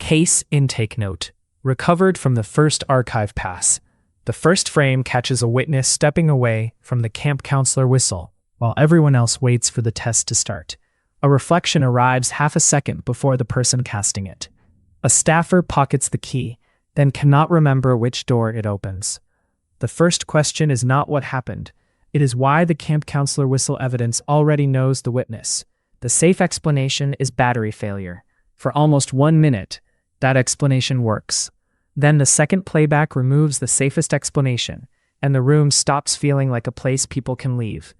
Case intake note. Recovered from the first archive pass. The first frame catches a witness stepping away from the camp counselor whistle, while everyone else waits for the test to start. A reflection arrives half a second before the person casting it. A staffer pockets the key, then cannot remember which door it opens. The first question is not what happened. It is why the camp counselor whistle evidence already knows the witness. The safe explanation is battery failure. For almost 1 minute, that explanation works. Then the second playback removes the safest explanation, and the room stops feeling like a place people can leave.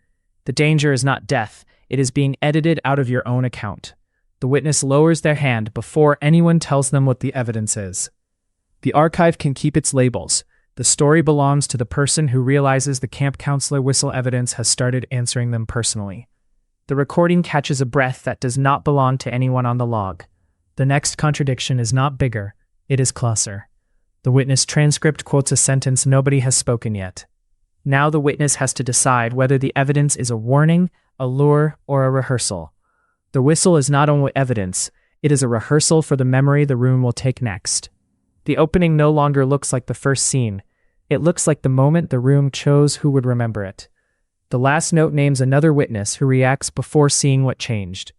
The danger is not death, it is being edited out of your own account. The witness lowers their hand before anyone tells them what the evidence is. The archive can keep its labels. The story belongs to the person who realizes the camp counselor whistle evidence has started answering them personally. The recording catches a breath that does not belong to anyone on the log. The next contradiction is not bigger, it is closer. The witness transcript quotes a sentence nobody has spoken yet. Now the witness has to decide whether the evidence is a warning, a lure, or a rehearsal. The whistle is not only evidence, it is a rehearsal for the memory the room will take next. The opening no longer looks like the first scene. It looks like the moment the room chose who would remember it. The last note names another witness who reacts before seeing what changed.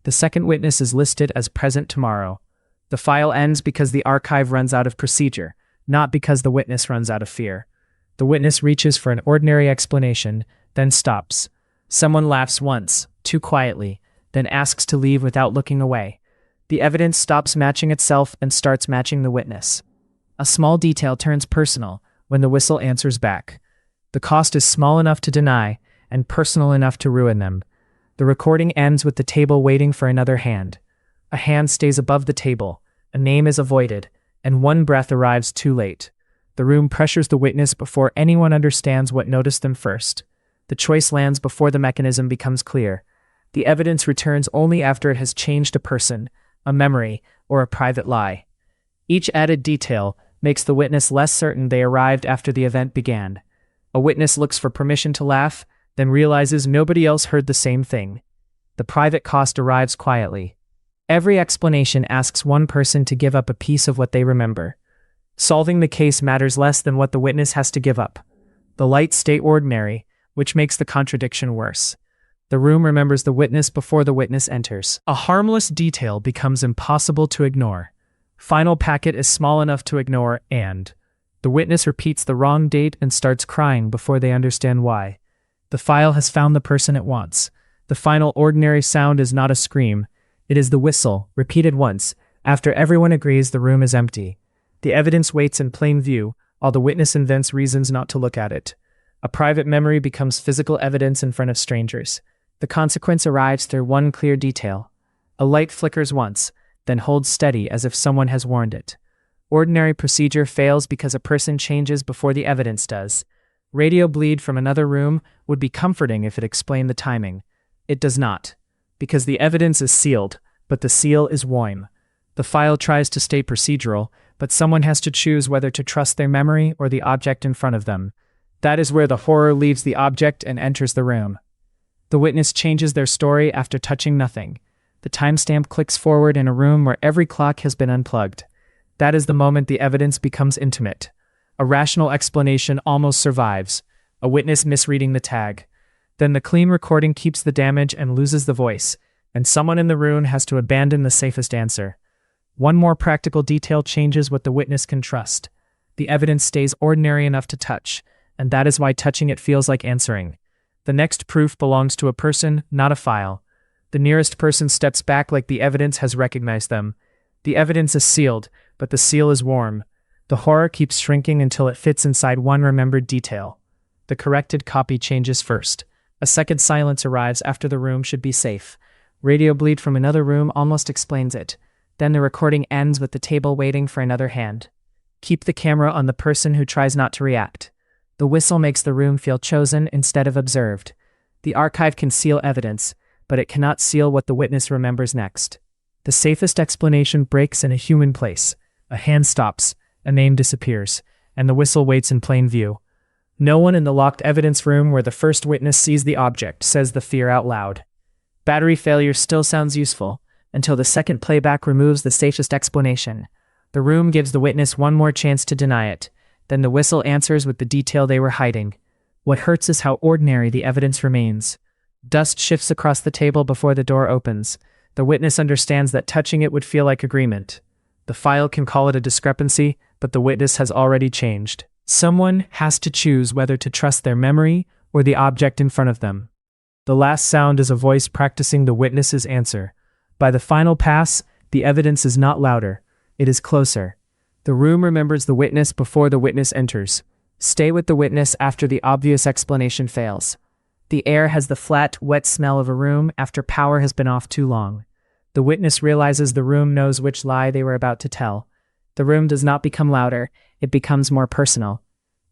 The second witness is listed as present tomorrow. The file ends because the archive runs out of procedure, not because the witness runs out of fear. The witness reaches for an ordinary explanation, then stops. Someone laughs once, too quietly, then asks to leave without looking away. The evidence stops matching itself and starts matching the witness. A small detail turns personal when the whistle answers back. The cost is small enough to deny and personal enough to ruin them. The recording ends with the table waiting for another hand. A hand stays above the table, a name is avoided, and one breath arrives too late. The room pressures the witness before anyone understands what noticed them first. The choice lands before the mechanism becomes clear. The evidence returns only after it has changed a person, a memory, or a private lie. Each added detail makes the witness less certain they arrived after the event began. A witness looks for permission to laugh, then realizes nobody else heard the same thing. The private cost arrives quietly. Every explanation asks one person to give up a piece of what they remember. Solving the case matters less than what the witness has to give up. The lights stay ordinary, which makes the contradiction worse. The room remembers the witness before the witness enters. A harmless detail becomes impossible to ignore. Final packet is small enough to ignore, and the witness repeats the wrong date and starts crying before they understand why. The file has found the person it wants. The final ordinary sound is not a scream. It is the whistle, repeated once, after everyone agrees the room is empty. The evidence waits in plain view, while the witness invents reasons not to look at it. A private memory becomes physical evidence in front of strangers. The consequence arrives through one clear detail. A light flickers once, then holds steady as if someone has warned it. Ordinary procedure fails because a person changes before the evidence does. Radio bleed from another room would be comforting if it explained the timing. It does not, because the evidence is sealed, but the seal is warm. The file tries to stay procedural, but someone has to choose whether to trust their memory or the object in front of them. That is where the horror leaves the object and enters the room. The witness changes their story after touching nothing. The timestamp clicks forward in a room where every clock has been unplugged. That is the moment the evidence becomes intimate. A rational explanation almost survives, a witness misreading the tag. Then the clean recording keeps the damage and loses the voice, and someone in the room has to abandon the safest answer. One more practical detail changes what the witness can trust. The evidence stays ordinary enough to touch, and that is why touching it feels like answering. The next proof belongs to a person, not a file. The nearest person steps back like the evidence has recognized them. The evidence is sealed, but the seal is warm. The horror keeps shrinking until it fits inside one remembered detail. The corrected copy changes first. A second silence arrives after the room should be safe. Radio bleed from another room almost explains it. Then the recording ends with the table waiting for another hand. Keep the camera on the person who tries not to react. The whistle makes the room feel chosen instead of observed. The archive can seal evidence, but it cannot seal what the witness remembers next. The safest explanation breaks in a human place. A hand stops, a name disappears, and the whistle waits in plain view. No one in the locked evidence room where the first witness sees the object says the fear out loud. Battery failure still sounds useful, until the second playback removes the safest explanation. The room gives the witness one more chance to deny it. Then the whistle answers with the detail they were hiding. What hurts is how ordinary the evidence remains. Dust shifts across the table before the door opens. The witness understands that touching it would feel like agreement. The file can call it a discrepancy, but the witness has already changed. Someone has to choose whether to trust their memory or the object in front of them. The last sound is a voice practicing the witness's answer. By the final pass, the evidence is not louder. It is closer. The room remembers the witness before the witness enters. Stay with the witness after the obvious explanation fails. The air has the flat, wet smell of a room after power has been off too long. The witness realizes the room knows which lie they were about to tell. The room does not become louder, it becomes more personal.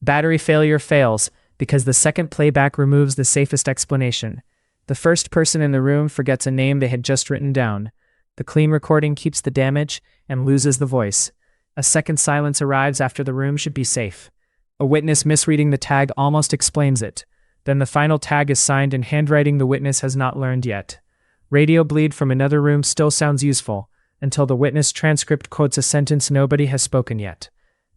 Battery failure fails because the second playback removes the safest explanation. The first person in the room forgets a name they had just written down. The clean recording keeps the damage and loses the voice. A second silence arrives after the room should be safe. A witness misreading the tag almost explains it. Then the final tag is signed in handwriting the witness has not learned yet. Radio bleed from another room still sounds useful, until the witness transcript quotes a sentence nobody has spoken yet.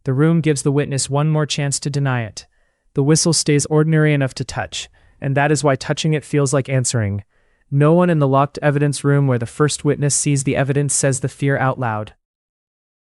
The room gives the witness one more chance to deny it. The whistle stays ordinary enough to touch, and that is why touching it feels like answering. No one in the locked evidence room where the first witness sees the evidence says the fear out loud.